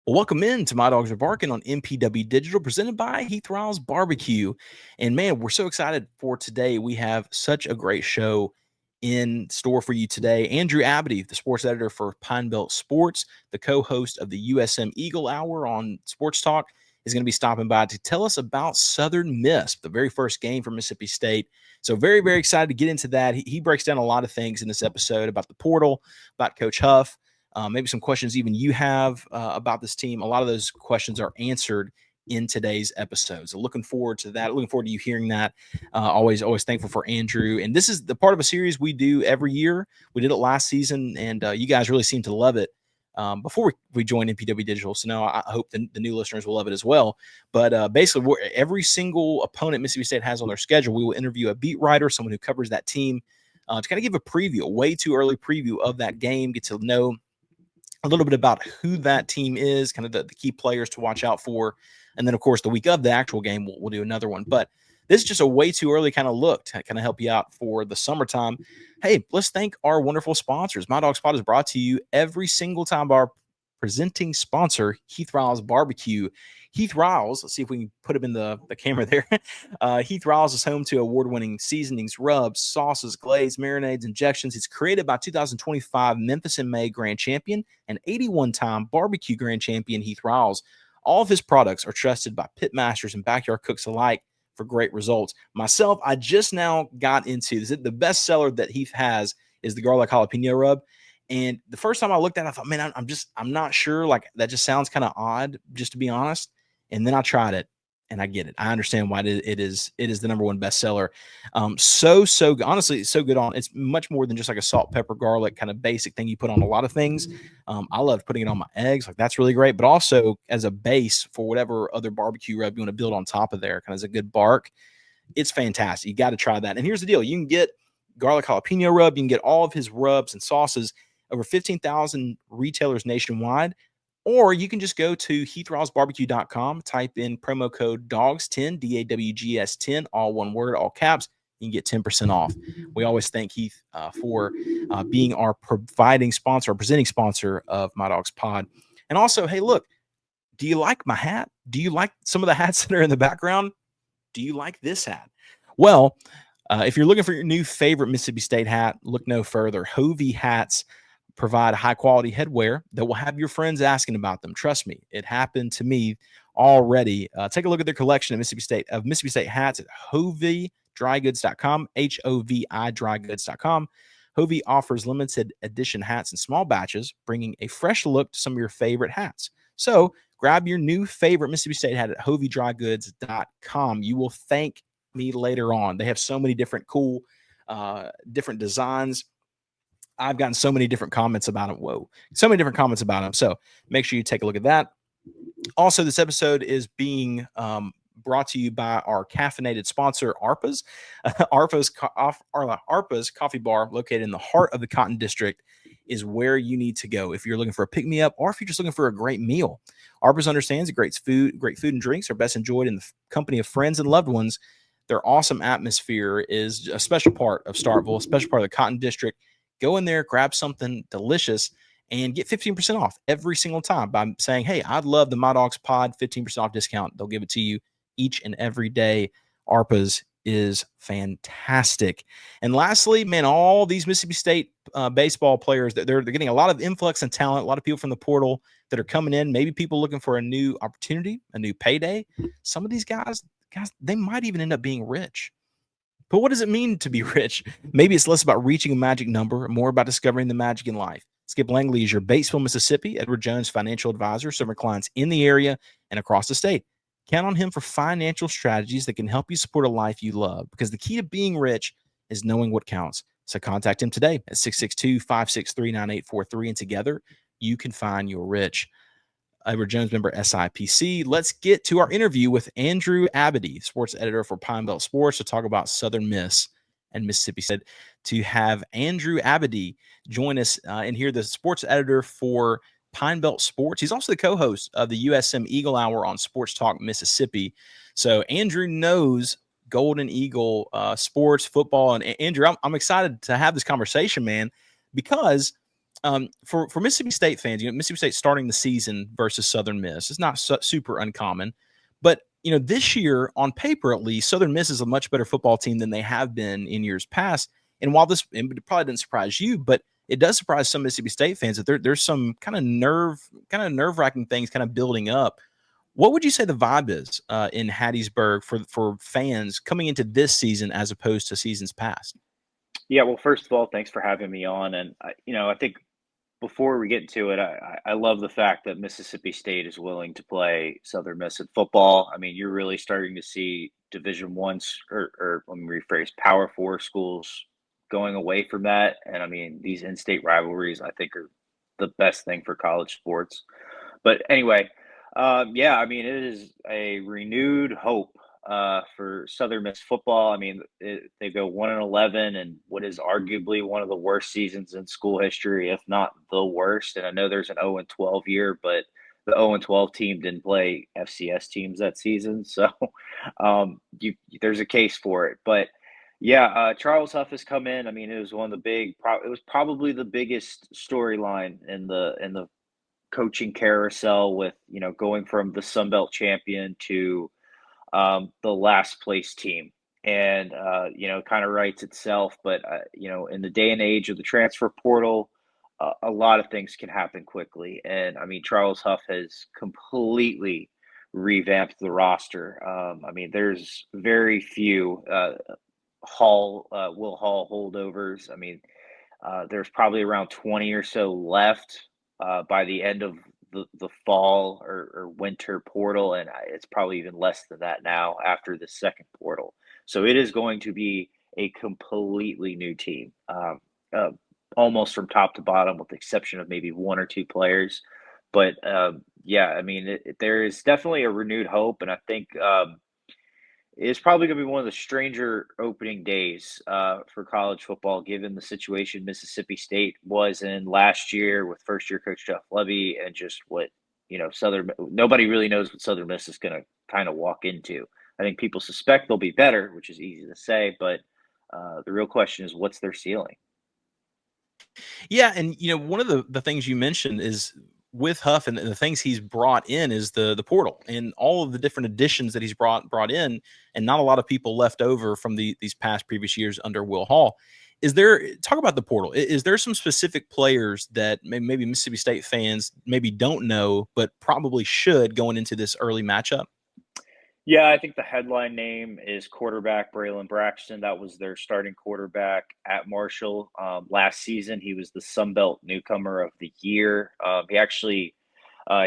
Well, welcome in to My Dogs Are Barking on MPW Digital, presented by Heath Riles Barbecue. And man, we're so excited for today. We have such a great show in store for you today. Andrew Abadie, the sports editor for Pine Belt Sports, the co-host of the USM Eagle Hour on Sports Talk, is going to be stopping by to tell us about Southern Miss, the very first game for Mississippi State. So very, very excited to get into that. He breaks down a lot of things in this episode about the portal, about Coach Huff, maybe some questions even you have about this team. A lot of those questions are answered in today's episode. So looking forward to that. Looking forward to you hearing that. Always thankful for Andrew. And this is the part of a series we do every year. We did it last season, and you guys really seem to love it before we joined MPW Digital. So now I hope the new listeners will love it as well. But basically, every single opponent Mississippi State has on their schedule, we will interview a beat writer, someone who covers that team, to kind of give a preview, a way too early preview of that game, get to know a little bit about who that team is, kind of the key players to watch out for. And then, of course, the week of the actual game, we'll do another one. But this is just a way too early kind of look to kind of help you out for the summertime. Hey, let's thank our wonderful sponsors. MyDawgsPod is brought to you every single time by our presenting sponsor, Heath Riles Barbecue. Heath Riles, let's see if we can put him in the camera there. Heath Riles is home to award-winning seasonings, rubs, sauces, glazed, marinades, injections. He's created by 2025 Memphis in May Grand Champion and 81-time barbecue Grand Champion Heath Riles. All of his products are trusted by pit masters and backyard cooks alike for great results. Myself, I just now got into this. The best seller that Heath has is the garlic jalapeno rub. And the first time I looked at it, I thought, man, I'm not sure. Like, that just sounds kind of odd, just to be honest. And then I tried it, and I get it. I understand why it is the number one bestseller. So honestly, it's so good on. It's much more than just like a salt, pepper, garlic kind of basic thing you put on a lot of things. I love putting it on my eggs. Like, that's really great. But also as a base for whatever other barbecue rub you want to build on top of there, kind of as a good bark. It's fantastic. You got to try that. And here's the deal: you can get garlic jalapeno rub. You can get all of his rubs and sauces over 15,000 retailers nationwide. Or you can just go to heathrilesbarbecue.com, type in promo code DAWGS10, DAWGS10, all one word, all caps. You can get 10% off. We always thank Heath for being our providing sponsor, our presenting sponsor of My Dogs Pod. And also, hey, look, do you like my hat? Do you like some of the hats that are in the background? Do you like this hat? Well, if you're looking for your new favorite Mississippi State hat, look no further. Hovey Hats provide high quality headwear that will have your friends asking about them. Trust me, it happened to me already. Take a look at their collection of Mississippi State hats at HoveyDryGoods.com, HOVI drygoods.com. Hovey offers limited edition hats in small batches, bringing a fresh look to some of your favorite hats. So grab your new favorite Mississippi State hat at HoveyDryGoods.com. You will thank me later on. They have so many different cool, different designs. I've gotten so many different comments about them. So many different comments about them. So make sure you take a look at that. Also, this episode is being brought to you by our caffeinated sponsor, ARPA's. ARPA's Coffee Bar, located in the heart of the Cotton District, is where you need to go if you're looking for a pick-me-up or if you're just looking for a great meal. ARPA's understands that great food and drinks are best enjoyed in the company of friends and loved ones. Their awesome atmosphere is a special part of Starkville, a special part of the Cotton District. Go in there, grab something delicious, and get 15% off every single time by saying, hey, I'd love the My Dogs Pod 15% off discount. They'll give it to you each and every day. ARPA's is fantastic. And lastly, man, all these Mississippi State baseball players, they're getting a lot of influx and talent, a lot of people from the portal that are coming in, maybe people looking for a new opportunity, a new payday. Some of these guys, they might even end up being rich. But what does it mean to be rich? Maybe it's less about reaching a magic number, more about discovering the magic in life. Skip Langley is your Batesville, Mississippi, Edward Jones financial advisor, serving clients in the area and across the state. Count on him for financial strategies that can help you support a life you love, because the key to being rich is knowing what counts. So contact him today at 662-563-9843, and together you can find your rich. Edward Jones, member SIPC. Let's get to our interview with Andrew Abadie, sports editor for Pine Belt Sports, to talk about Southern Miss and Mississippi State. To have Andrew Abadie join us and hear the sports editor for Pine Belt Sports. He's also the co-host of the USM Eagle Hour on Sports Talk Mississippi. So Andrew knows Golden Eagle sports, football. And Andrew, I'm excited to have this conversation, man, because For Mississippi State fans, Mississippi State starting the season versus Southern Miss is not super uncommon, but this year on paper at least, Southern Miss is a much better football team than they have been in years past. And while it probably didn't surprise you, but it does surprise some Mississippi State fans that there's some kind of nerve wracking things kind of building up. What would you say the vibe is in Hattiesburg for fans coming into this season as opposed to seasons past? Yeah, well, first of all, thanks for having me on. And I think before we get into it, I love the fact that Mississippi State is willing to play Southern Miss in football. I mean, you're really starting to see Division One or let me rephrase, Power Four schools going away from that. And I mean, these in-state rivalries, I think, are the best thing for college sports. But anyway, yeah, I mean, it is a renewed hope for Southern Miss football. I mean, they go 1-11, and what is arguably one of the worst seasons in school history, if not the worst. And I know there's an 0-12 year, but the 0-12 team didn't play FCS teams that season, so there's a case for it. But yeah, Charles Huff has come in. I mean, it was one of the it was probably the biggest storyline in the coaching carousel with going from the Sun Belt champion to the last place team. And, kind of writes itself. But, in the day and age of the transfer portal, a lot of things can happen quickly. And I mean, Charles Huff has completely revamped the roster. I mean, there's very few Will Hall holdovers. I mean, there's probably around 20 or so left by the end of the fall or winter portal, and it's probably even less than that now after the second portal. So it is going to be a completely new team, uh, almost from top to bottom, with the exception of maybe one or two players. But yeah, I mean, there is definitely a renewed hope, and I think it's probably going to be one of the stranger opening days for college football, given the situation Mississippi State was in last year with first-year coach Jeff Levy, and just what Southern. Nobody really knows what Southern Miss is going to kind of walk into. I think people suspect they'll be better, which is easy to say, but the real question is, what's their ceiling? Yeah, and one of the things you mentioned is with Huff and the things he's brought in is the portal and all of the different additions that he's brought in, and not a lot of people left over from these past previous years under Will Hall. Is there talk about the portal? Is there some specific players that maybe Mississippi State fans maybe don't know but probably should going into this early matchup? Yeah, I think the headline name is quarterback Braylon Braxton. That was their starting quarterback at Marshall last season. He was the Sun Belt Newcomer of the Year.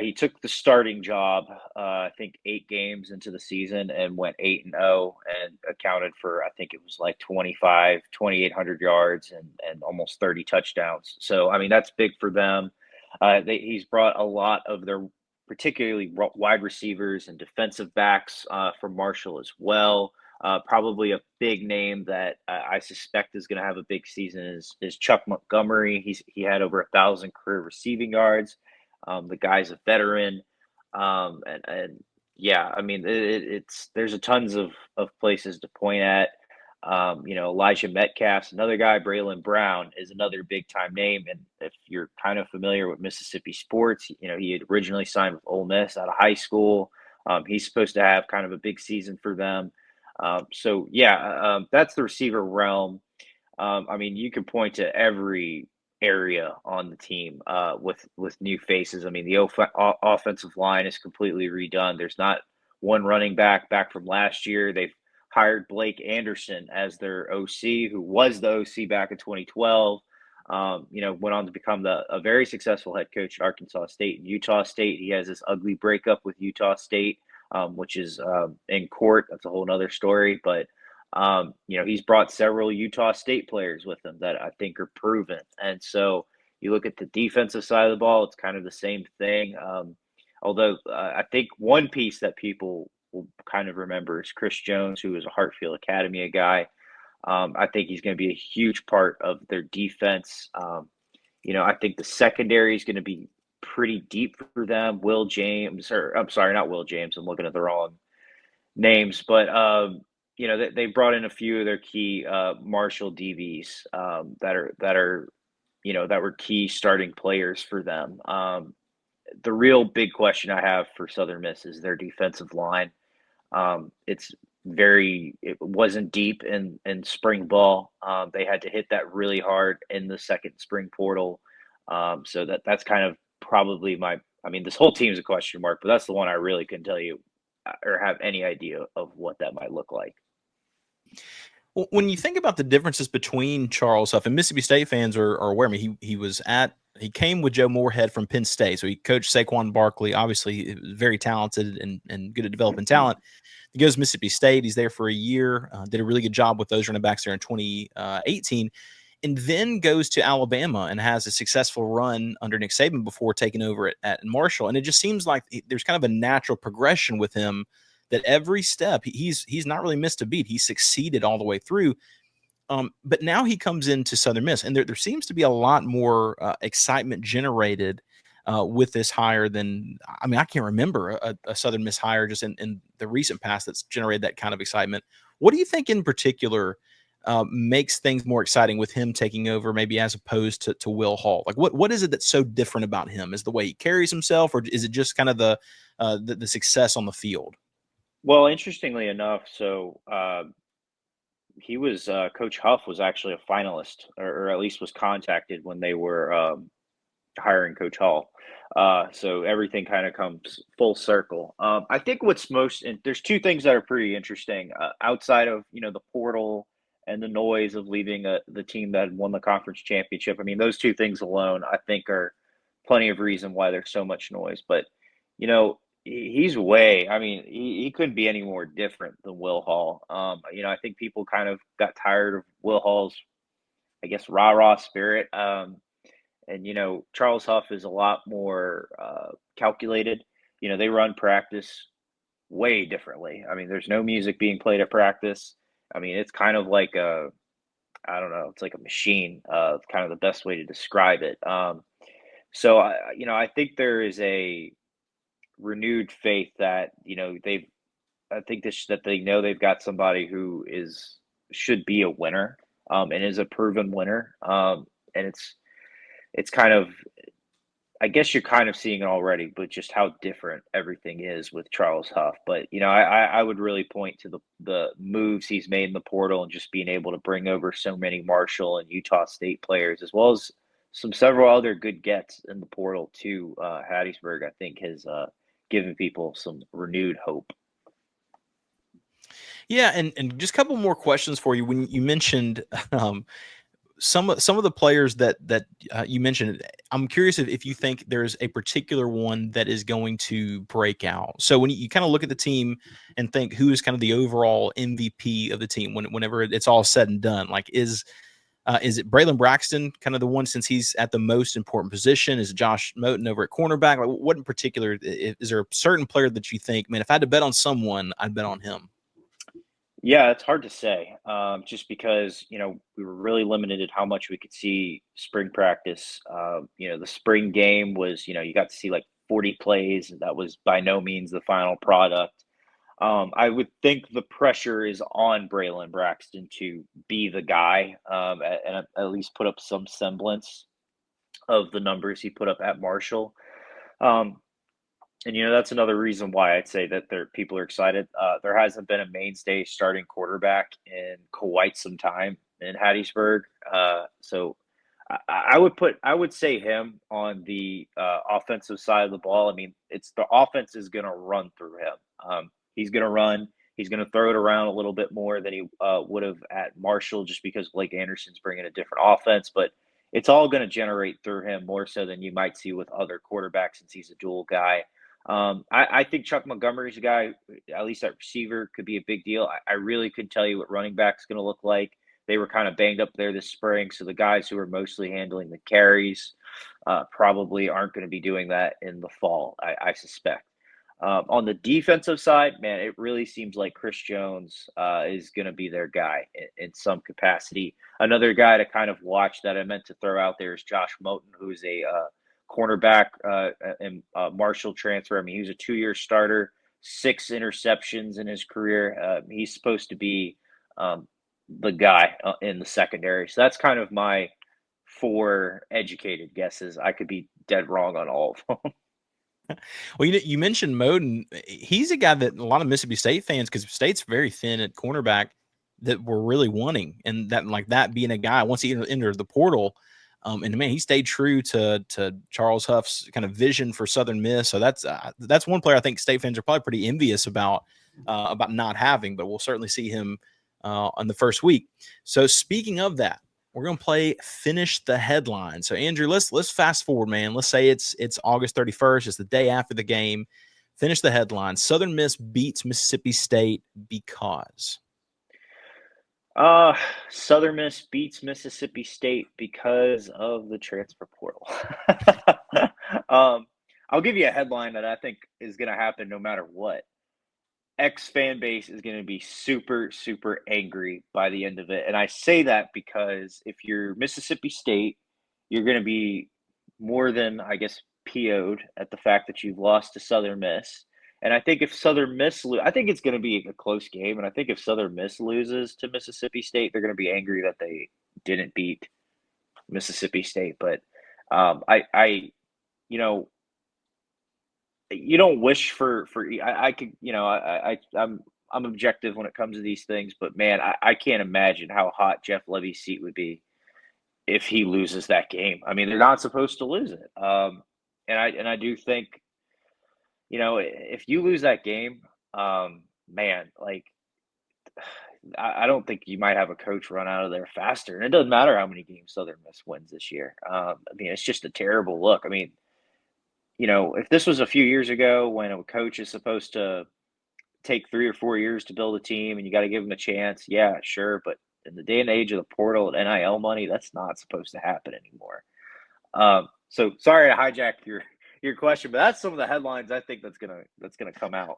He took the starting job, I think 8 games into the season, and went 8-0 and accounted for, I think it was like 2,800 yards and almost 30 touchdowns. So I mean, that's big for them. He's brought a lot of their particularly wide receivers and defensive backs from Marshall as well. Probably a big name that I suspect is going to have a big season is Chuck Montgomery. He had over 1,000 career receiving yards. The guy's a veteran, and yeah, I mean it's there's a tons of places to point at. Elijah Metcalf's another guy. Braylon Brown is another big time name. And if you're kind of familiar with Mississippi sports, he had originally signed with Ole Miss out of high school. He's supposed to have kind of a big season for them. So yeah, that's the receiver realm. I mean, you can point to every area on the team with new faces. I mean, the offensive line is completely redone. There's not one running back from last year. They've hired Blake Anderson as their OC, who was the OC back in 2012. Went on to become a very successful head coach at Arkansas State and Utah State. He has this ugly breakup with Utah State, which is in court. That's a whole other story. But he's brought several Utah State players with him that I think are proven. And so you look at the defensive side of the ball, it's kind of the same thing. Although I think one piece that people will kind of remember is Chris Jones, who is a Hartfield Academy guy. I think he's going to be a huge part of their defense. I think the secondary is going to be pretty deep for them. Will James, or I'm sorry, not Will James. I'm looking at the wrong names, but they brought in a few of their key Marshall DBs that are that were key starting players for them. The real big question I have for Southern Miss is their defensive line. It's it wasn't deep in spring ball. They had to hit that really hard in the second spring portal. So that's kind of probably I mean, this whole team's a question mark, but that's the one I really couldn't tell you or have any idea of what that might look like. Well, when you think about the differences between Charles Huff and Mississippi State fans are aware, I mean, he came with Joe Moorhead from Penn State, so he coached Saquon Barkley. Obviously, he was very talented and good at developing talent. He goes to Mississippi State. He's there for a year. Did a really good job with those running backs there in 2018, and then goes to Alabama and has a successful run under Nick Saban before taking over at Marshall. And it just seems like there's kind of a natural progression with him that every step he's not really missed a beat. He succeeded all the way through. But now he comes into Southern Miss, and there seems to be a lot more excitement generated with this hire than I mean I can't remember a Southern Miss hire just in the recent past that's generated that kind of excitement. What do you think in particular makes things more exciting with him taking over, maybe as opposed to Will Hall? Like what is it that's so different about him? Is the way he carries himself, or is it just kind of the success on the field? Well, interestingly enough, he was Coach Huff was actually a finalist, or at least was contacted when they were hiring Coach Hall. So everything kind of comes full circle. I think and there's two things that are pretty interesting outside of the portal and the noise of leaving the team that won the conference championship. I mean, those two things alone, I think, are plenty of reason why there's so much noise. But he's way. I mean, he couldn't be any more different than Will Hall. I think people kind of got tired of Will Hall's, I guess, rah rah spirit. And Charles Huff is a lot more calculated. They run practice way differently. I mean, there's no music being played at practice. I mean, it's kind of like I don't know, it's like a machine. Kind of the best way to describe it. So I think there is a renewed faith that I think that they know they've got somebody who should be a winner, and is a proven winner. And it's kind of, I guess you're kind of seeing it already, but just how different everything is with Charles Huff. But I would really point to the moves he's made in the portal and just being able to bring over so many Marshall and Utah State players, as well as several other good gets in the portal to Hattiesburg. I think has given people some renewed hope. Yeah, and just a couple more questions for you. When you mentioned some of the players that you mentioned, I'm curious if you think there's a particular one that is going to break out. So when you kind of look at the team and think who is kind of the overall MVP of the team whenever it's all said and done, like is it Braylon Braxton kind of the one since he's at the most important position? Is it Josh Moten over at cornerback? Like what in particular, is there a certain player that you think, man, if I had to bet on someone, I'd bet on him? Yeah, it's hard to say, just because we were really limited at how much we could see spring practice. The spring game was you got to see like 40 plays. That was by no means the final product. I would think the pressure is on Braylon Braxton to be the guy, and at least put up some semblance of the numbers he put up at Marshall. Um, and that's another reason why I'd say that people are excited. There hasn't been a mainstay starting quarterback in quite some time in Hattiesburg. So I would say him on the offensive side of the ball. I mean, it's the offense is going to run through him. He's going to run. He's going to throw it around a little bit more than he would have at Marshall, just because Blake Anderson's bringing a different offense. But it's all going to generate through him more so than you might see with other quarterbacks, since he's a dual guy. I think Chuck Montgomery's a guy, at least at receiver, could be a big deal. I really couldn't tell you what running back's going to look like. They were kind of banged up there this spring, so the guys who are mostly handling the carries probably aren't going to be doing that in the fall, I suspect. On the defensive side, man, it really seems like Chris Jones is going to be their guy in some capacity. Another guy to kind of watch that I meant to throw out there is Josh Moten, who's a cornerback and Marshall transfer. I mean, he was a 2-year starter, 6 interceptions in his career. He's supposed to be the guy in the secondary. So that's kind of my 4 educated guesses. I could be dead wrong on all of them. Well, you mentioned Moden. He's a guy that a lot of Mississippi State fans, because State's very thin at cornerback, that were really wanting, and that being a guy once he entered the portal. And man, he stayed true to Charles Huff's kind of vision for Southern Miss. So that's one player I think State fans are probably pretty envious about not having, but we'll certainly see him on the first week. So speaking of that, we're going to play Finish the Headline. So Andrew, let's fast forward, man. Let's say it's August 31st. It's the day after the game. Finish the headline. Southern Miss beats Mississippi State because. Southern Miss beats Mississippi State because of the transfer portal. I'll give you a headline that I think is going to happen no matter what. X fan base is going to be super, super angry by the end of it. And I say that because if you're Mississippi State, you're going to be more than, I guess, PO'd at the fact that you've lost to Southern Miss. And I think if Southern Miss, I think it's going to be a close game. And I think if Southern Miss loses to Mississippi State, they're going to be angry that they didn't beat Mississippi State. But you know, you don't wish for I could, I'm objective when it comes to these things, but man, I can't imagine how hot Jeff Levy's seat would be if he loses that game. I mean, they're not supposed to lose it. And I do think, if you lose that game, man, like I don't think you might have a coach run out of there faster. And it doesn't matter how many games Southern Miss wins this year. I mean, it's just a terrible look. I mean, if this was a few years ago when a coach is supposed to take 3 or 4 years to build a team and you got to give them a chance, yeah, sure. But in the day and age of the portal and NIL money, that's not supposed to happen anymore. So sorry to hijack your question, but that's some of the headlines I think that's gonna come out.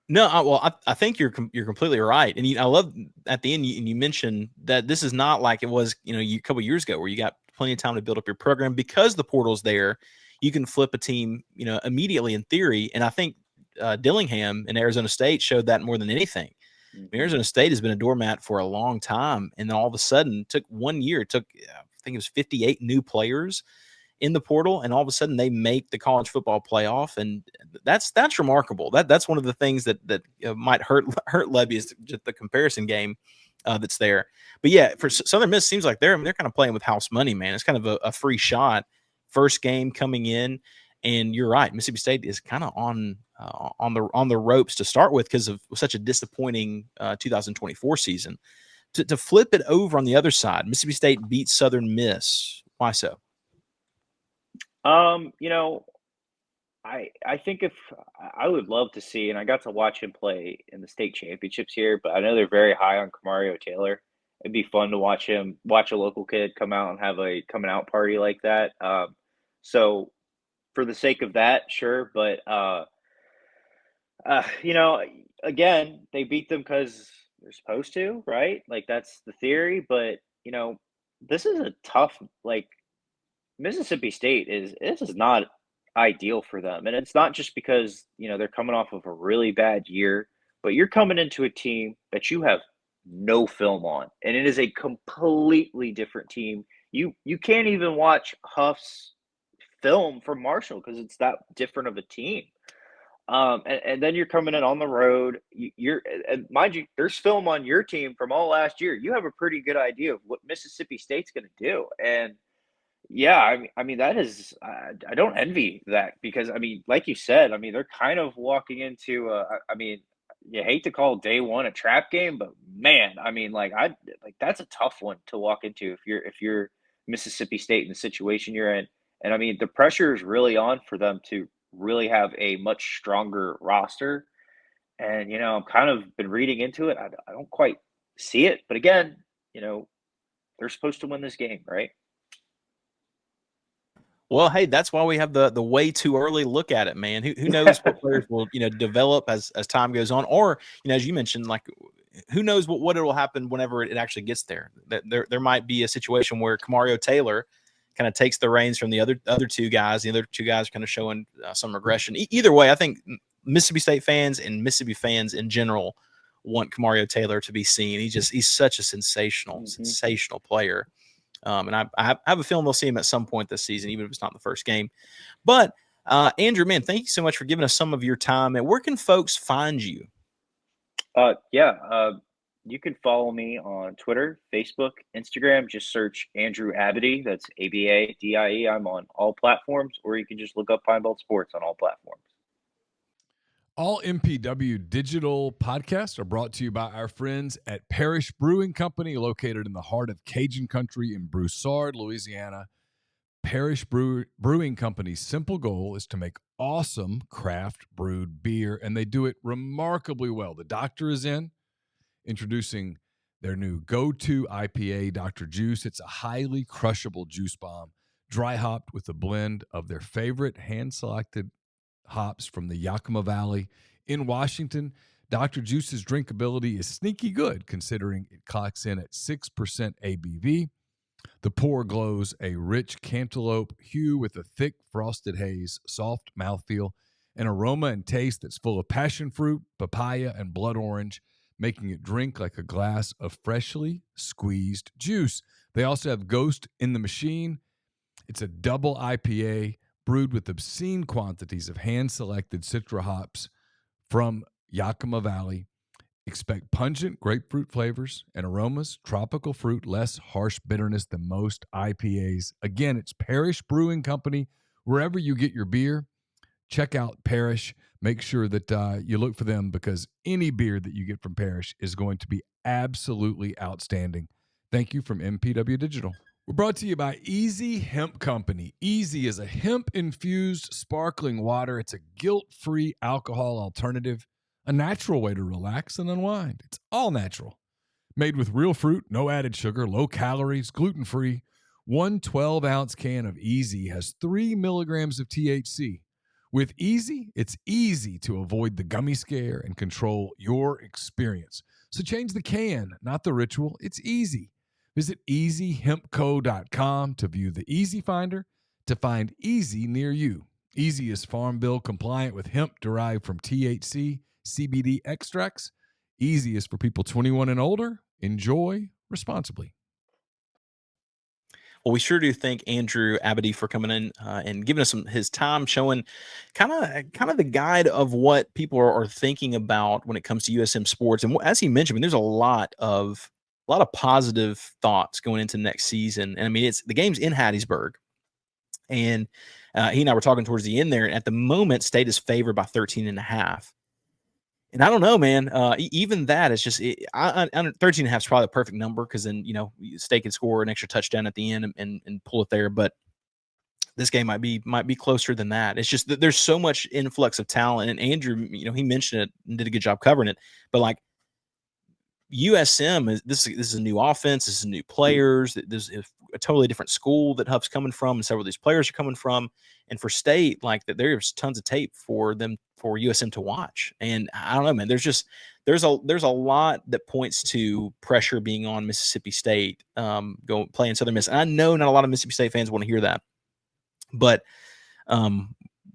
No, I think you're completely right, and I love at the end you mentioned that this is not like it was a couple years ago where you got plenty of time to build up your program because the portal's there. You can flip a team, immediately in theory. And I think Dillingham and Arizona State showed that more than anything. Mm-hmm. Arizona State has been a doormat for a long time. And then all of a sudden took 1 year, I think it was 58 new players in the portal. And all of a sudden they make the college football playoff. And that's remarkable. That's one of the things that might hurt Levy is just the comparison game that's there. But yeah, for Southern Miss, seems like they're kind of playing with house money, man. It's kind of a free shot. First game coming in, and you're right. Mississippi State is kind of on the ropes to start with because of such a disappointing 2024 season. To flip it over on the other side, Mississippi State beats Southern Miss. Why so? I think if I would love to see, and I got to watch him play in the state championships here, but I know they're very high on Camario Taylor. It'd be fun to watch a local kid come out and have a coming out party like that. So for the sake of that, sure. But, again, they beat them because they're supposed to, right? Like that's the theory. But, this is a tough, Mississippi State this is not ideal for them. And it's not just because, they're coming off of a really bad year, but you're coming into a team that you have no film on, and it is a completely different team. You can't even watch Huff's film from Marshall because it's that different of a team. And then you're coming in on the road. And mind you, there's film on your team from all last year. You have a pretty good idea of what Mississippi State's going to do. And yeah, I mean that is I don't envy that because like you said, they're kind of walking into you hate to call day one a trap game, but man, that's a tough one to walk into if you're Mississippi State in the situation you're in. And the pressure is really on for them to really have a much stronger roster. And, I'm kind of been reading into it. I don't quite see it, but again, they're supposed to win this game, right? Well, hey, that's why we have the way too early look at it, man. Who knows what players will develop as time goes on, or as you mentioned, who knows what will happen whenever it actually gets there. That there might be a situation where Camario Taylor kind of takes the reins from the other two guys. The other two guys are kind of showing some regression. Either way, I think Mississippi State fans and Mississippi fans in general want Camario Taylor to be seen. He's such a sensational player. And I have a feeling we'll see him at some point this season, even if it's not the first game. But Andrew, man, thank you so much for giving us some of your time. And where can folks find you? You can follow me on Twitter, Facebook, Instagram. Just search Andrew Abadie. That's Abadie. I'm on all platforms, or you can just look up Pine Belt Sports on all platforms. All MPW digital podcasts are brought to you by our friends at Parish Brewing Company, located in the heart of Cajun country in Broussard, Louisiana. Parish Brewing Company's simple goal is to make awesome craft brewed beer, and they do it remarkably well. The doctor is introducing their new go-to IPA, Dr. Juice. It's a highly crushable juice bomb, dry hopped with a blend of their favorite hand-selected hops from the Yakima Valley in Washington. Dr. Juice's drinkability is sneaky good, considering it clocks in at 6% ABV. The pour glows a rich cantaloupe hue with a thick frosted haze, soft mouthfeel, an aroma and taste that's full of passion fruit, papaya, and blood orange, making it drink like a glass of freshly squeezed juice. They also have Ghost in the Machine. It's a double IPA brewed with obscene quantities of hand-selected Citra hops from Yakima Valley. Expect pungent grapefruit flavors and aromas, tropical fruit, less harsh bitterness than most IPAs. Again, it's Parish Brewing Company. Wherever you get your beer, check out Parish. Make sure that you look for them, because any beer that you get from Parish is going to be absolutely outstanding. Thank you from MPW Digital. We're brought to you by Easy Hemp Company. Easy is a hemp-infused sparkling water. It's a guilt-free alcohol alternative, a natural way to relax and unwind. It's all natural. Made with real fruit, no added sugar, low calories, gluten-free. One 12-ounce can of Easy has 3 milligrams of THC. With Easy, it's easy to avoid the gummy scare and control your experience. So change the can, not the ritual. It's easy. Visit EasyHempCo.com to view the Easy Finder to find Easy near you. Easy is Farm Bill compliant with hemp derived from THC, CBD extracts. Easy is for people 21 and older. Enjoy responsibly. Well, we sure do thank Andrew Abadie for coming in and giving us his time, showing kind of the guide of what people are thinking about when it comes to USM sports. And as he mentioned, I mean, there's a lot of positive thoughts going into next season. And I mean, the game's in Hattiesburg, and he and I were talking towards the end there. And at the moment, State is favored by 13.5. And I don't know, man. Even that is just 13.5 is probably the perfect number, because then State can score an extra touchdown at the end and pull it there. But this game might be closer than that. It's just that there's so much influx of talent. And Andrew, he mentioned it and did a good job covering it. But like, USM this is a new offense. This is new players. There's a totally different school that Huff's coming from, and several of these players are coming from. And for State, like, that, there's tons of tape for USM to watch. And I don't know, man. There's a lot that points to pressure being on Mississippi State playing Southern Miss. And I know not a lot of Mississippi State fans want to hear that, but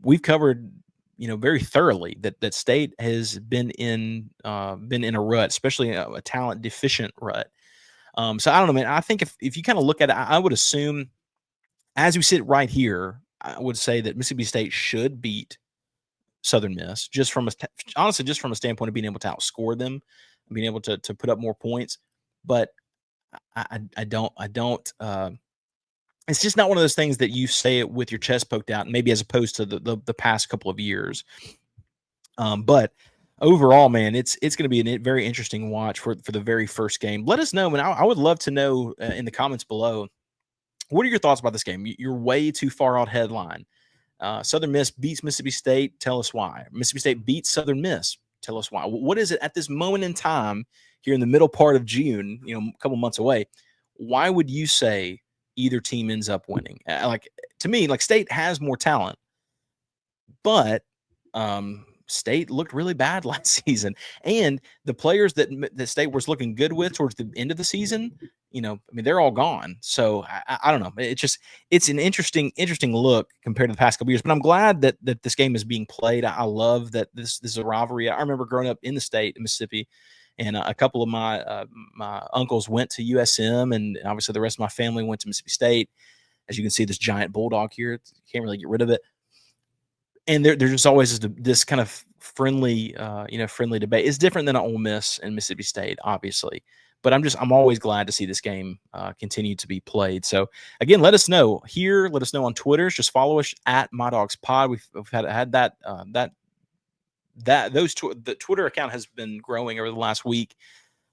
we've covered very thoroughly that State has been in a rut, especially a talent deficient rut. So I don't know, man. I think if you kind of look at it, I would assume, as we sit right here, I would say that Mississippi State should beat Southern Miss, honestly, just from a standpoint of being able to outscore them and being able to put up more points. But I don't. It's just not one of those things that you say it with your chest poked out, maybe as opposed to the past couple of years. But overall, man, it's going to be a very interesting watch for the very first game. Let us know, and I would love to know in the comments below, what are your thoughts about this game? You're way too far out headline. Southern Miss beats Mississippi State. Tell us why. Mississippi State beats Southern Miss. Tell us why. What is it at this moment in time here in the middle part of June, a couple months away? Why would you say either team ends up winning? To me, State has more talent, but State looked really bad last season, and the players that State was looking good with towards the end of the season, they're all gone. So I don't know. It's an interesting look compared to the past couple years. But I'm glad that this game is being played. I love that this is a rivalry. I remember growing up in the state of Mississippi, And a couple of my uncles went to USM, and obviously the rest of my family went to Mississippi State. As you can see, this giant bulldog here, you can't really get rid of it. And there's just always this kind of friendly, friendly debate. It's different than an Ole Miss and Mississippi State, obviously, but I'm always glad to see this game continue to be played. So again, let us know here. Let us know on Twitter. Just follow us at MyDawgsPod. We've had that the Twitter account has been growing over the last week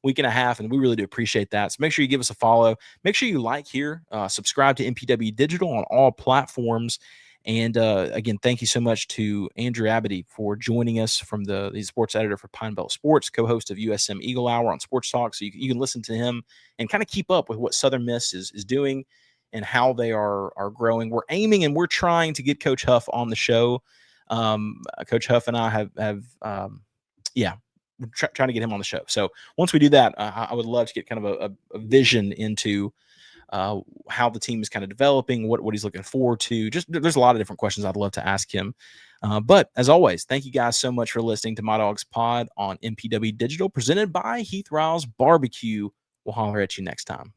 and a half, and we really do appreciate that. So make sure you give us a follow. Make sure you like here, subscribe to MPW Digital on all platforms. And again, thank you so much to Andrew Abadie for joining us from the sports editor for Pine Belt Sports, co-host of USM Eagle Hour on Sports Talk. So you can listen to him and kind of keep up with what Southern Miss is doing and how they are growing. We're aiming and we're trying to get Coach Huff on the show. Coach Huff and I have we're trying to get him on the show. So once we do that, I would love to get kind of a vision into how the team is kind of developing, what he's looking forward to. Just there's a lot of different questions I'd love to ask him. But as always, thank you guys so much for listening to My Dogs Pod on MPW Digital, presented by Heath Riles Barbecue. We'll holler at you next time.